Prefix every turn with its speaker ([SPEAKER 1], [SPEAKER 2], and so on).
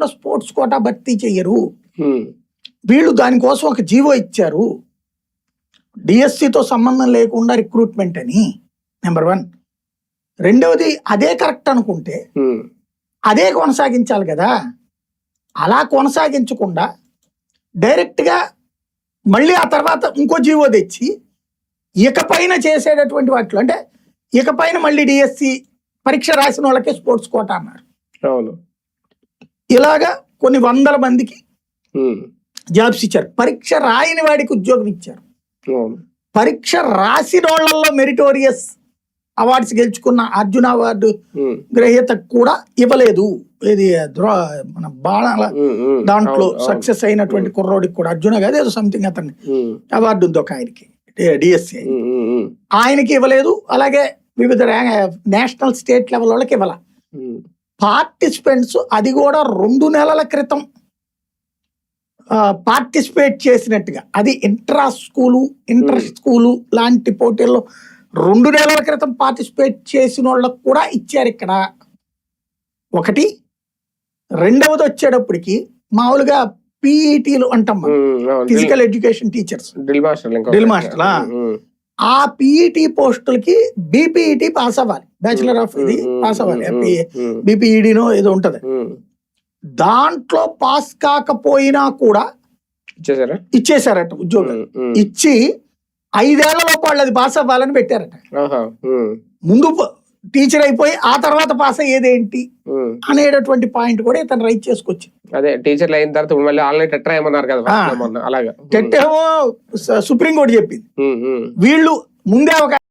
[SPEAKER 1] లేకుండా sports quota భర్తీ చెయ్యరు. వీళ్ళు దానికోసం ఒక జీవో ఇచ్చారు, డిఎస్సితో సంబంధం లేకుండా రిక్రూట్మెంట్ అని. నెంబర్ 1. రెండవది, అదే కరెక్ట్ అనుకుంటే అదే కొనసాగించాలి కదా. అలా కొనసాగించకుండా డైరెక్ట్గా మళ్ళీ ఆ తర్వాత ఇంకో జీవో తెచ్చి ఇకపైన చేసేటటువంటి వాటిలో, అంటే ఇకపైన మళ్ళీ డిఎస్సి పరీక్ష రాసిన వాళ్ళకే స్పోర్ట్స్ కోటా అన్నారు. ఇలాగా కొన్ని వందల మందికి జాబ్స్ ఇచ్చారు. పరీక్ష రాయని వాడికి ఉద్యోగం ఇచ్చారు. పరీక్ష రాసిన వాళ్ళల్లో మెరిటోరియస్ అవార్డ్స్ గెలుచుకున్న అర్జున అవార్డు గ్రహీతకు కూడా ఇవ్వలేదు. ఇది మన బాణాల దాంట్లో సక్సెస్ అయినటువంటి కుర్రోడికి కూడా అర్జున కాదు ఏదో సంథింగ్ అతన్ని అవార్డు ఉంది ఒక ఆయనకి, డిఎస్సి ఆయనకి ఇవ్వలేదు. అలాగే వివిధ నేషనల్ స్టేట్ లెవెల్ వాళ్ళకి ఇవ్వాల. పార్టిసిపెంట్స్ అది కూడా 2 నెలల క్రితం పార్టిసిపేట్ చేసినట్టుగా, అది ఇంటర్ స్కూలు లాంటి పోటీల్లో 2 నెలల క్రితం పార్టిసిపేట్ చేసిన వాళ్ళకు కూడా ఇచ్చారు ఇక్కడ. ఒకటి. రెండవది వచ్చేటప్పటికి మామూలుగా పీఈటీలు అంటాం, physical education teachers, drill master. ఆ పీఈటీ పోస్టులకి బీపీఈటీ పాస్ అవ్వాలి, బ్యాచిలర్ ఆఫ్ ఇది పాస్ అవ్వాలి, బీపీఈడీనో ఏదో ఉంటది. దాంట్లో పాస్ కాకపోయినా కూడా ఇచ్చేసారట ఉద్యోగం. ఇచ్చి 5 ఏళ్లలోపు వాళ్ళు అది పాస్ అవ్వాలని పెట్టారట. ముందు టీచర్ అయిపోయి ఆ తర్వాత పాస్ అయ్యేదేంటి అనేటటువంటి పాయింట్ కూడా ఇతను రైట్ చేసుకొచ్చి,
[SPEAKER 2] అదే టీచర్లు అయిన తర్వాత మళ్ళీ ఆన్లైన్ టెట్ రాయమన్నారు కదా, అలాగా
[SPEAKER 1] టెట్ ఏమో సుప్రీంకోర్టు చెప్పింది, వీళ్ళు ముందే ఒక